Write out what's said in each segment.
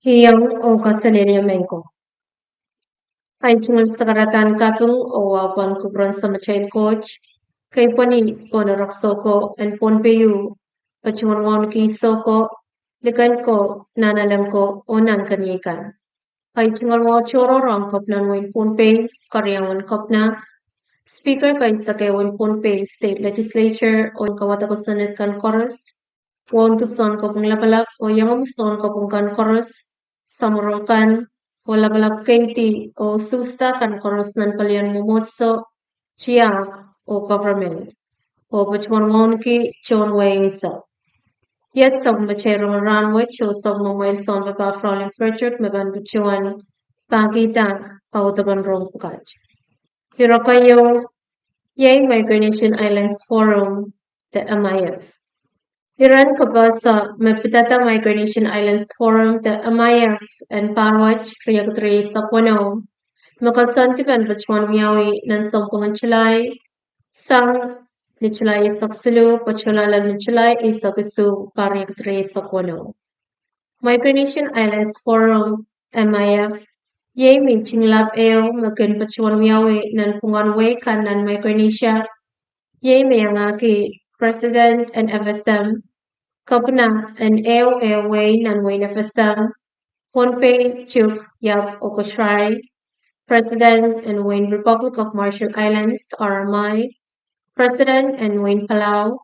Hiyang o kasaliliya mengko. Ay sungal sa karatan kapung o apan kubran sa machain coach. Kay pani ponarak soko and ponpeyu. Pachungon ki soko. Likan ko nanalam ko o nan kanyikan. Ay sungal mo choro rang kop nan win ponpe. Karyangan kop na. Speaker kay sa kay win ponpe state legislature o kawata ko senate kan chorus. Won kuson ko pong lapalap o yung amuston ko pong kan chorus. Samurokan o lapalap kenti o susta kan chorus nan palian mumotso chiak o government o pachmongon ki chon weighing so. Yet some mache Rongen Rahnwet o some mobile son pa frolin ferchut meban buchuan pagita o taban rong pukaj. Hirokayo Yay Migration Islands Forum, the MIF. Iran kabasa mapitata Migration Islands Forum the MIF and Parwach Riyagtri Sakwano makasantipan bachwan miyawi ng sampungan chilay sang ni chilay isaksilu pachulalan ni chilay isakisu Pariyagtri Sakwano. Migration Islands Forum MIF Yay minching lab eo makin bachwan miyawi ng punganway kanan Micronesia Yay mayangaki President and FSM Kapna and AOA nan Wayne FSM, Ponpe Chuk Yap Okoshrai, President and Wayne Republic of Marshall Islands, RMI, President and Wayne Palau,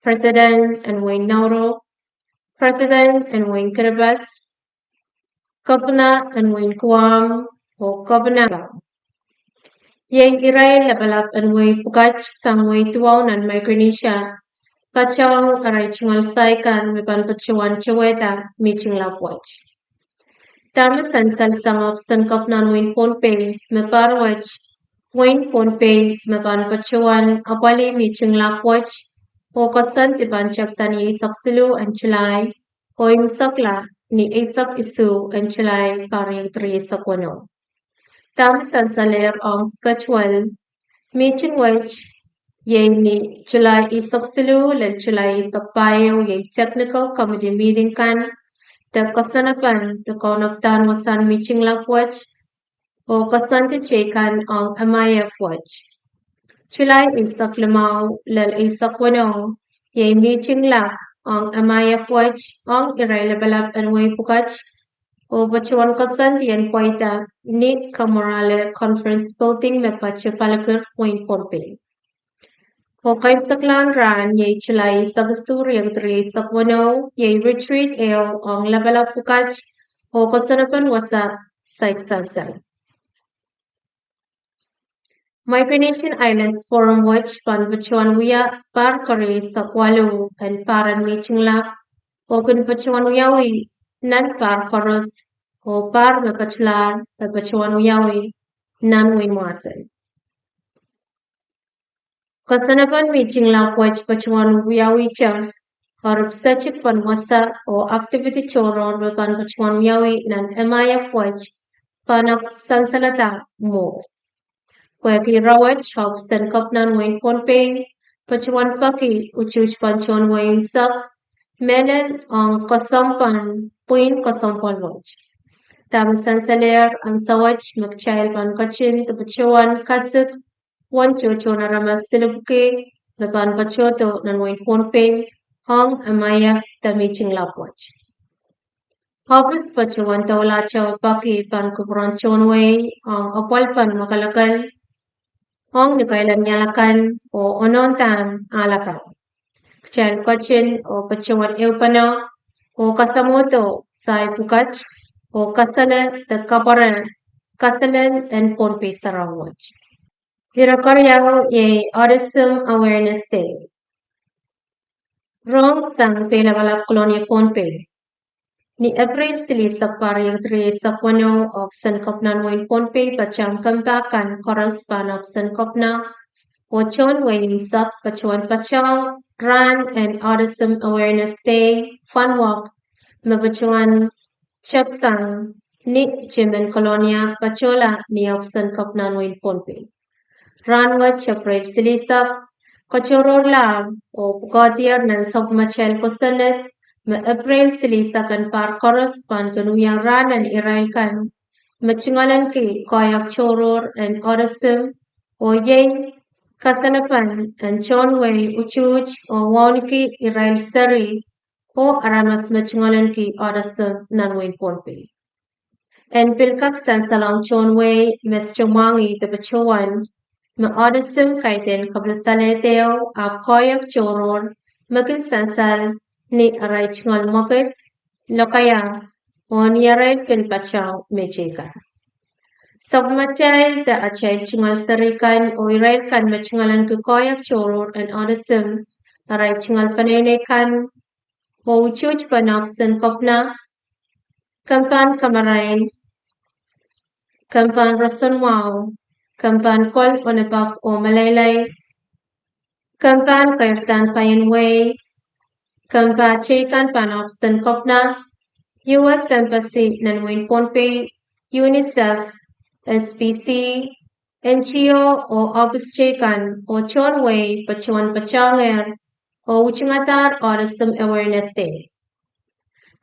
President and Wayne Nauru, President and Wayne Kiribati, Kapna and Wayne Guam, o Kapna. Yay Iray Labalap and Wayne Pukach sang Wayne Tuaw nan Micronesia, Pachang aray chingal saikan mipan pachuan chaweta miching lapwach. Tama sansal sangop sankop nan win ponpe miparwach win ponpe mipan pachuan apali miching lapwach o kasan tiban chaktan ni isak silu and chilay o imsakla ni isak isu and chilay pariyag tri isak wano. Tama sansaler ang skachwal miching wach Yay ni July isak silu lan July isak payo yay technical committee meeting kan the kasanapan the kaunaptan wasan meeting lapwach o kasanti chekan ang MIF watch. July isak lamaw lal isak wano yay meeting lap ang MIF watch ang irrelevant and way pukach o bachuan kasanti yan poita ni Kamorale Conference Building me pacha palakir Wayne Pompe. Hokay saklan ran yay chulay sagasur yang tri sakwano yay retreat eo ang labala pukach o kasanapan wasa saiksansan. Micronesian Islands Forum Watch pan pachuan wiya par kare sakwalo and paran meeting lap o kun pachuan wiyawi nan par koros o par mapachlar pachuan wiyawi nan winwasan. Kasanapan meeting lapwach pachuan wiyawi chan harup sachik pan wasa o activity choron pan pachuan wiyawi nan MIF watch panak sansalata mo. Kaya ki rawach hop san kapnan wain ponpe pachuan paki uchuch panchon wain sak melen ang kasampan puin kasampan watch. Tam sansaler ang sawach magchail pan kachin pachuan kasik One chocho na ramas silubke napan pachoto nan wain ponpe hong amaya tamicing lapwach. Hopis pachuan tawla chaw paki pan kubran chonway ang apalpan makalakal hong nikailan nyalakan o onontan alakan. Chal kachin o pachuan eupana o kasamoto sai pukach o kasala the kapara kasalan and ponpe sarawach. Hirakaryaho ye Autism Awareness Day. Rong sang pelabalap kolonya ponpe. Ni April sili sakpari tri sakwano of sankopnan wain ponpe pacham kampakan koraspan of sankopna Wachon wain sak pachuan pachaw Run and Autism Awareness Day Fun Walk Mabachuan Chapsang ni Chimen Colonia Pachola ni option Kapnanwin Ponpe. Rahnwet Chapret Silisap Kochoror Lam o Pukotier nan Sop Machel Kosanet ma April Silisakan Par Correspond Kanuyang Ranan Irailkan Machingalan Ki Koyak Choror and Odasum o Yang Kasanapan and Chonway Uchuch o Waniki Irail Sari o Aramas Machingalan Ki Odasum Nanwin Ponpe. And Pilkak Sansalong Chonway Mes Chomangi the Pachuan ma Odasum Kaiten Kablasaleteo a Koyak Choror Magin Sansal ni Aray Chingal Moket Lokaya on Yared Kin Pachao Mechika. Submachal the Achai Chingal Sarikan o Irail kan Machingalan Kukoyak Choror and Odasum Aray Chingal Panene kan o Chuch Panopson Kopna Kampan Kamarain Kampan Rasanwao Kampan Kol Onabak o Malaylay Kampan Kairtan Payanway Kampa Chekan Panopson Kopna US Embassy Nanwin Ponpe UNICEF SPC NGO o Office Chekan o Chonway Pachuan Pachanger o Uchungatar Autism Awareness Day.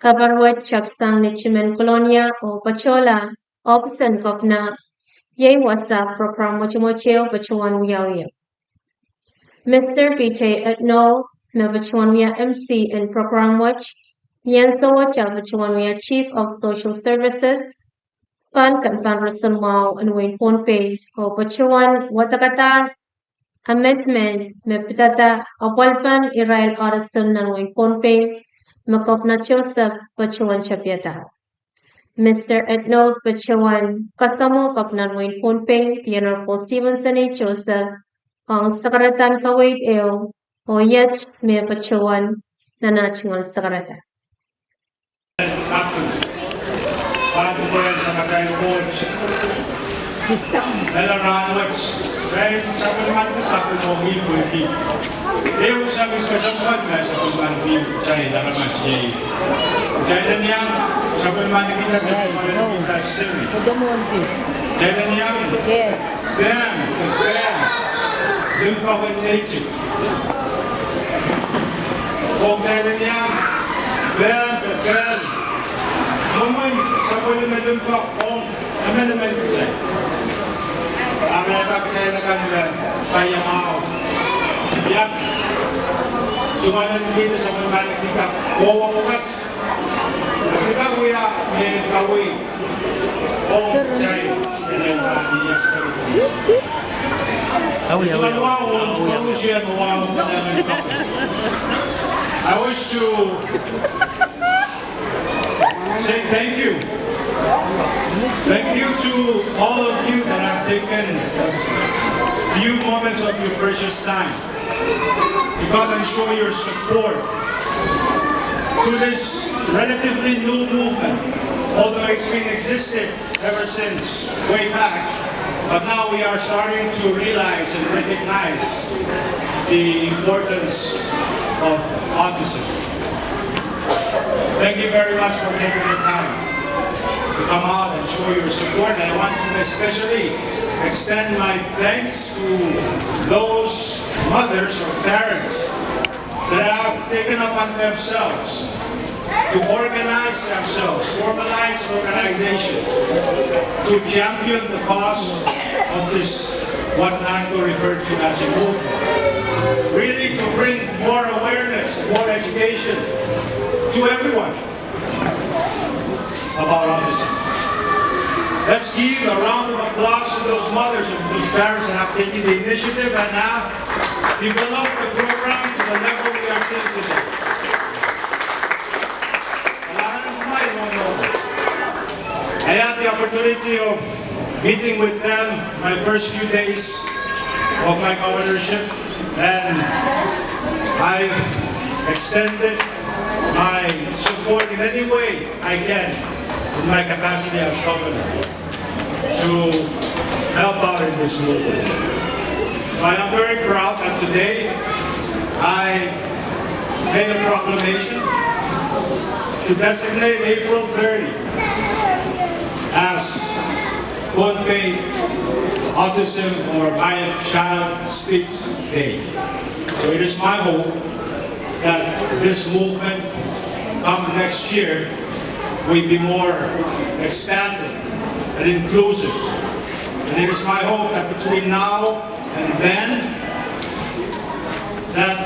Kabarwat Chapsang Nichimen Colonia o Pachola Opsan Kopna Ye Wasa Program Mochimocheo Pachuan Wiao. Mr. BJ Etnol Pachuan Wia MC and Program Watch Nyanso Wacha Pachuan Wia Chief of Social Services Pan Kampan Rason Wao and Wayne Ponpe o Pachuan Watakatar Amendment Mepitata Awalpan Irail Orasum Nan Wayne Ponpe Makopna Joseph Pachuan Chapiata. Mr. Etnol Pachuan Kasamo Kapnan Wayne Ponpe the Honorable Stevenson A. Joseph ang Sakaratan Kawait Eo o Yech Me Pachuan Nanachingal Sakarata. Bago ko yan sa Macay Coach. Rongen Rahnwet. Dahil sa pulman ko tapos mo hipul-hip. Ewan sa kasabuan na sa pulman hip. Chay, daramas yay. Chay na niyang sa pulman kita at sumalan kita siri. Chay na niyang Ben, dun pa with nature. Kung chay na niyang Ben, Namun, sa pwede medun po kung naman percaya. Ang napakacaya na kanila, kaya mao. Yan, cuma dito sa mga nakita, bawang ugat. Nakita ko ya, may kawi. Kung chay, kaya niya sa kanila. Cuma nuwawon, kung siya nuwawon ka na ng kapit. I wish to say thank you. Thank you to all of you that have taken a few moments of your precious time to come and show your support to this relatively new movement, although it's been existed ever since way back. But now we are starting to realize and recognize the importance of autism. Thank you very much for taking the time to come out and show your support. And I want to especially extend my thanks to those mothers or parents that have taken upon themselves to organize themselves, formalize an organization to champion the cause of this, what Nanto referred to as a movement. Really to bring more awareness, more education to everyone about autism. Let's give a round of applause to those mothers and those parents that have taken the initiative and have developed the program to the level we are seeing today. I had the opportunity of meeting with them my first few days of my governorship, and I've extended my support in any way I can in my capacity as governor to help out in this movement. So I am very proud that today I made a proclamation to designate April 30 as Pohnpei Autism or My Child Speaks Day. So it is my hope that this movement come next year will be more expanded and inclusive. And it is my hope that between now and then, that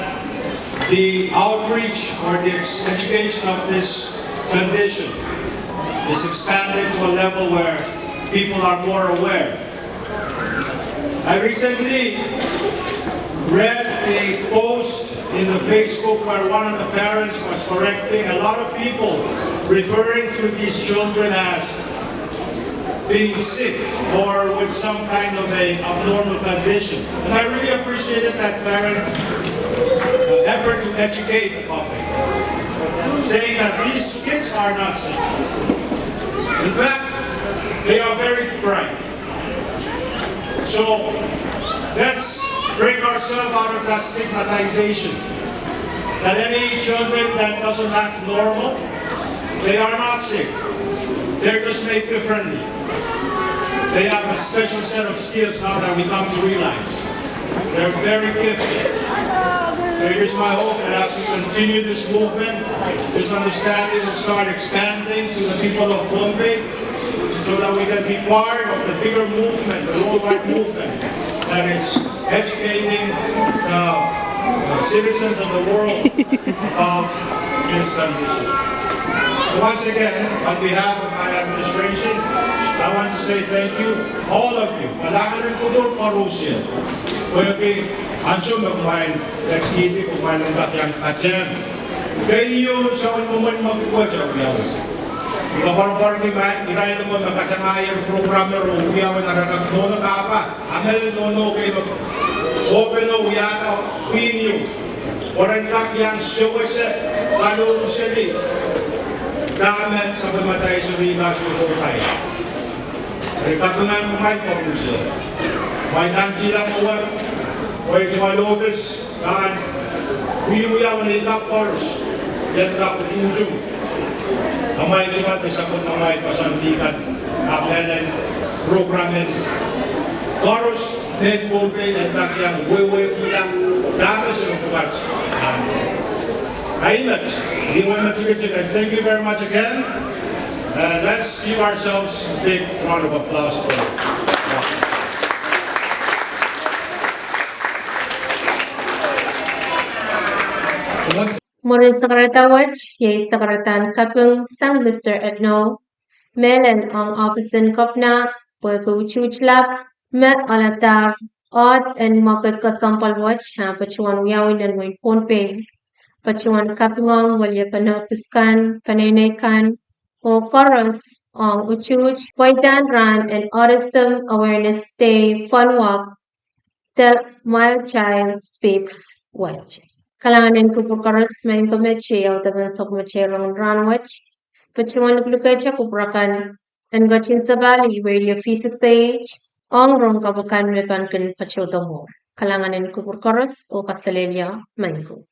the outreach or the education of this condition is expanded to a level where people are more aware. I recently read a post in the Facebook where one of the parents was correcting a lot of people referring to these children as being sick or with some kind of a abnormal condition. And I really appreciated that parent effort to educate the public, saying that these kids are not sick. In fact, they are very bright. So let's break ourselves out of that stigmatization that any children that doesn't act normal, they are not sick. They're just made differently. They have a special set of skills now that we come to realize. They're very gifted. So it is my hope that as we continue this movement, this understanding will start expanding to the people of Pohnpei, so that we can be part of the bigger movement, the worldwide movement, that is educating the citizens of the world about this condition. So once again, on behalf of my administration, I want to say thank you, all of you. Kailangan ng kudur parusia. Kaya ansyo magmain, let's eat it, kumain ng katyang katyang. Kaya yung saan mo man magkuha siya, Ika parang di ba, iraya naman magkacangayang programmer o uyawan na nagagnono ka pa. Amel nono kayo open o uyata pinyo. Orang kak yang siya kalau siya di. Damet sa pamatay sa riba susukay. Rikatunan kumain po po siya. May nanti lang uwan. May tumalobis. Kan uyuyawan ni kapors. Yan kaputsujung. Amay cuma disebut amay pasantikan apelen programmen Chorus net Pohnpei at yang wewe kilang dami sa bukas. Aymat, di want to and thank you very much again. Let's give ourselves a big round of applause for it. Morin Sakaratawach, Ye Sakaratan Kapung, Sang Mr. Etno, Melen ang Opposite Kopna, Pweko Chuchlap, Met Alatar, Odd and Market Kasampal Watch, Pachuan Yawin and Win Pohnpei, Pachuan Kapungong, Walya Panapiskan, Panaykan, O Chorus, Ong Uchuch, Waidan Ran and Autism Awareness Day Fun Walk, The Mild Child Speaks Watch. Kalanganin ko po karas may kameche yaw taban sa kumeche Rongen Rahnwet. Pachuan naglukacha ko prakan and gachin sa bali radio physics age ong rong kabakan me pankin pachoto mo. Kalanganin ko po karas o kasalelya may ko.